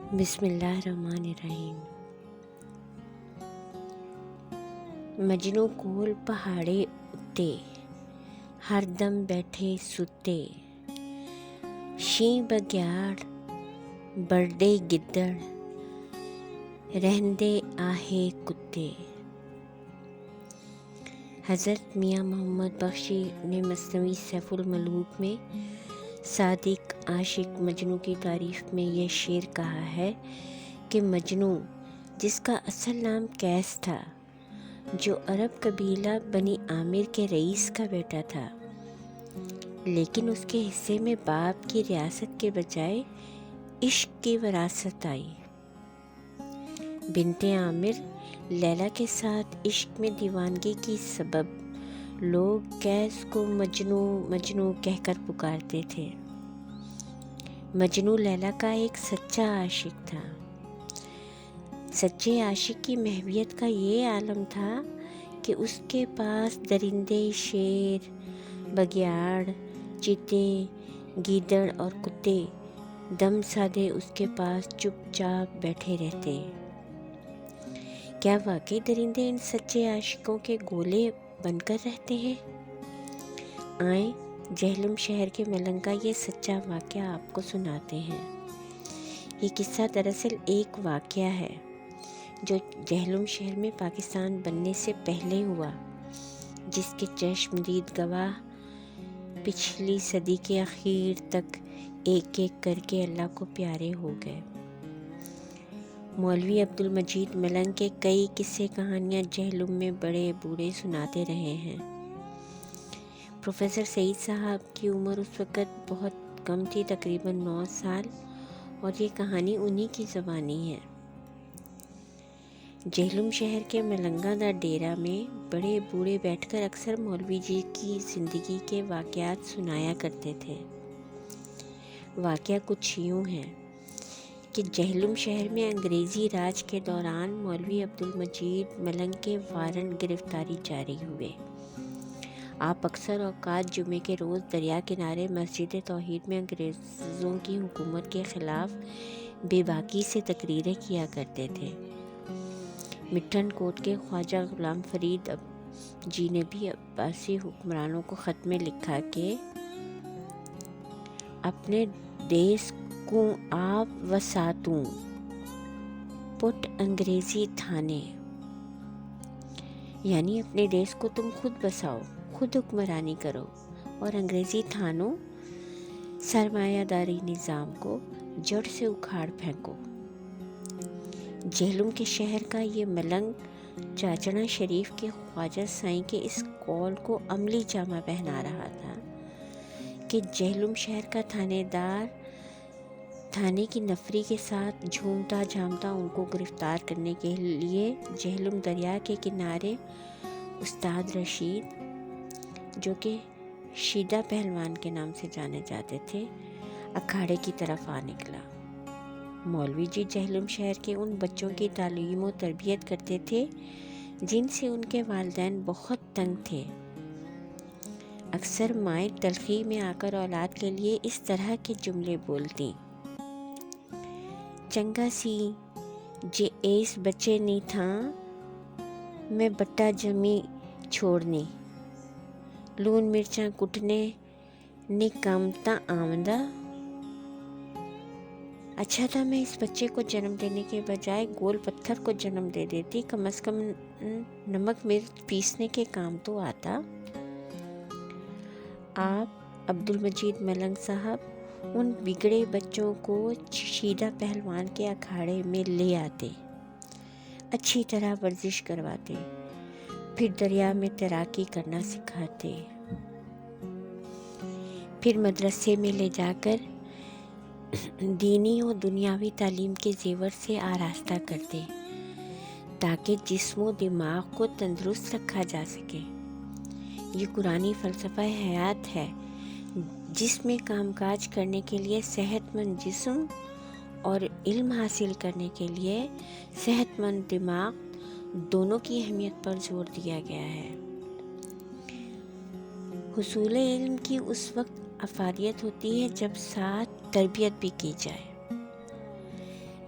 بسم اللہ الرحمن الرحیم۔ مجنوں کول پہاڑے اتے، ہر دم بیٹھے ستے، شیں بگیاڑ بڑھے گدڑ، رہندے آہے کتے۔ حضرت میاں محمد بخشی نے مثنوی سیف الملوک میں صادق عاشق مجنوں کی تعریف میں یہ شعر کہا ہے کہ مجنوں جس کا اصل نام قیس تھا، جو عرب قبیلہ بنی عامر کے رئیس کا بیٹا تھا، لیکن اس کے حصے میں باپ کی ریاست کے بجائے عشق کی وراثت آئی۔ بنت عامر لیلا کے ساتھ عشق میں دیوانگی کی سبب لوگ قیس کو مجنوں مجنوں کہہ کر پکارتے تھے۔ مجنوں لیلا کا ایک سچا عاشق تھا۔ سچے عاشق کی محویت کا یہ عالم تھا کہ اس کے پاس درندے، شیر، بگیاڑ، چیتے، گیدڑ اور کتے دم سادے اس کے پاس چپ چاپ بیٹھے رہتے۔ کیا واقعی درندے ان سچے عاشقوں کے گولے بن کر رہتے ہیں؟ آئیں جہلم شہر کے ملنگ کا یہ سچا واقعہ آپ کو سناتے ہیں۔ یہ قصہ دراصل ایک واقعہ ہے جو جہلم شہر میں پاکستان بننے سے پہلے ہوا، جس کے چشمدید گواہ پچھلی صدی کے اخیر تک ایک ایک کر کے اللہ کو پیارے ہو گئے۔ مولوی عبدالمجید ملنگ کے کئی قصے کہانیاں جہلم میں بڑے بوڑھے سناتے رہے ہیں۔ پروفیسر سعید صاحب کی عمر اس وقت بہت کم تھی، تقریباً 9 سال، اور یہ کہانی انہی کی زبانی ہے۔ جہلم شہر کے ملنگا دا ڈیرہ میں بڑے بوڑھے بیٹھ کر اکثر مولوی جی کی زندگی کے واقعات سنایا کرتے تھے۔ واقعہ کچھ یوں ہے کہ جہلم شہر میں انگریزی راج کے دوران مولوی عبدالمجید ملنگ کے وارنٹ گرفتاری جاری ہوئے۔ آپ اکثر اوقات جمعے کے روز دریا کنارے مسجد توحید میں انگریزوں کی حکومت کے خلاف بے باکی سے تقریریں کیا کرتے تھے۔ مٹھن کوٹ کے خواجہ غلام فرید جی نے بھی عباسی حکمرانوں کو خط میں لکھا کہ اپنے دیس کو آپ وساتوں پٹ انگریزی تھانے، یعنی اپنے دیس کو تم خود بساؤ، خود حکمرانی کرو اور انگریزی تھانوں سرمایہ داری نظام کو جڑ سے اکھاڑ پھینکو۔ جہلم کے شہر کا یہ ملنگ چاچڑا شریف کے خواجہ سائیں کے اس قول کو عملی جامہ پہنا رہا تھا کہ جہلم شہر کا تھانے دار تھانے کی نفری کے ساتھ جھومتا جھامتا ان کو گرفتار کرنے کے لیے جہلم دریا کے کنارے استاد رشید، جو کہ شیدہ پہلوان کے نام سے جانے جاتے تھے، اکھاڑے کی طرف آ نکلا۔ مولوی جی جہلم شہر کے ان بچوں کی تعلیم و تربیت کرتے تھے جن سے ان کے والدین بہت تنگ تھے۔ اکثر مائیں تلخی میں آ کر اولاد کے لیے اس طرح کے جملے بولتیں: چنگا سی جے ایس بچے نی تھاں میں بٹا جمی چھوڑنی، لون مرچاں کٹنے نی کم تاں آمدہ۔ اچھا تھا میں اس بچے کو جنم دینے کے بجائے گول پتھر کو جنم دے دیتی، کم از کم نمک مرچ پیسنے کے کام تو آتا۔ آپ عبدالمجید ملنگ صاحب ان بگڑے بچوں کو شیدہ پہلوان کے اکھاڑے میں لے آتے، اچھی طرح ورزش کرواتے، پھر دریا میں تیراکی کرنا سکھاتے، پھر مدرسے میں لے جا کر دینی و دنیاوی تعلیم کے زیور سے آراستہ کرتے تاکہ جسم و دماغ کو تندرست رکھا جا سکے۔ یہ قرآنی فلسفہ حیات ہے جس میں کام کاج کرنے کے لیے صحت مند جسم اور علم حاصل کرنے کے لیے صحت مند دماغ دونوں کی اہمیت پر زور دیا گیا ہے۔ حصول علم کی اس وقت افادیت ہوتی ہے جب ساتھ تربیت بھی کی جائے۔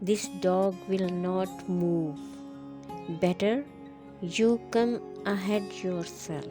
This dog will not move. Better you come ahead yourself.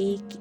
1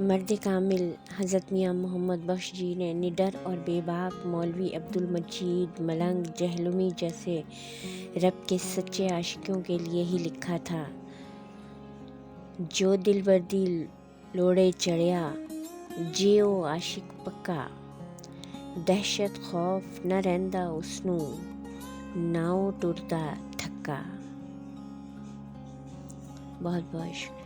مرد کامل حضرت میاں محمد بخش جی نے نڈر اور بے باک مولوی عبد المجید ملنگ جہلمی جیسے رب کے سچے عاشقوں کے لیے ہی لکھا تھا، جو دل بردی لوڑے چڑھیا جیو عاشق پکا، دہشت خوف نہ رہندا اسنوں ناؤ ٹردا تھکا۔ بہت بہت شکریہ۔